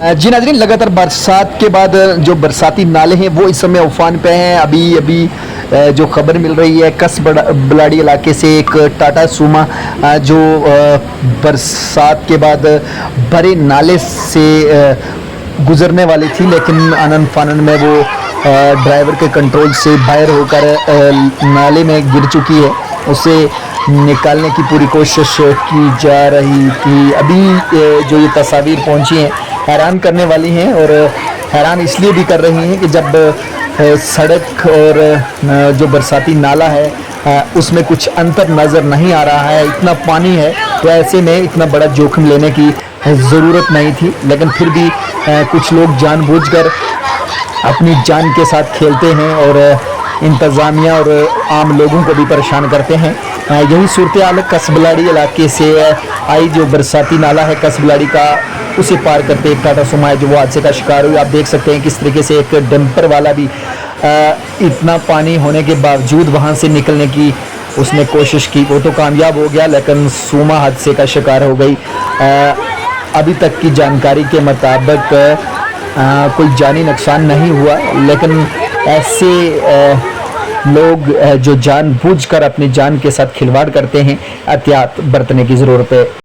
जी नाज़रीन, लगातार बरसात के बाद जो बरसाती नाले हैं वो इस समय उफान पे हैं। अभी अभी जो खबर मिल रही है बलाड़ी इलाके से एक टाटा सुमा जो बरसात के बाद भरे नाले से गुजरने वाली थी, लेकिन आनन फानन में वो ड्राइवर के कंट्रोल से बाहर होकर नाले में गिर चुकी है। उसे निकालने की पूरी कोशिश की जा रही थी। अभी जो ये तस्वीर पहुंची हैं हैरान करने वाली हैं, और हैरान इसलिए भी कर रही हैं कि जब सड़क और जो बरसाती नाला है उसमें कुछ अंतर नज़र नहीं आ रहा है, इतना पानी है, तो ऐसे में इतना बड़ा जोखिम लेने की ज़रूरत नहीं थी। लेकिन फिर भी कुछ लोग जानबूझकर अपनी जान के साथ खेलते हैं और इंतज़ामिया और आम लोगों को भी परेशान करते हैं। यही सूरत हाल कसबलाड़ी इलाके से आई। जो बरसाती नाला है कसबलाड़ी का, उसे पार करते एक टाटा सुमा है जो वो हादसे का शिकार हुई। आप देख सकते हैं किस तरीके से एक डंपर वाला भी इतना पानी होने के बावजूद वहाँ से निकलने की उसने कोशिश की। वो तो कामयाब हो गया, लेकिन सुमा हादसे का शिकार हो गई। अभी तक की जानकारी के मुताबिक कोई जानी नुकसान नहीं हुआ, लेकिन ऐसे लोग जो जानबूझकर अपनी जान के साथ खिलवाड़ करते हैं, एहतियात बरतने की ज़रूरत है।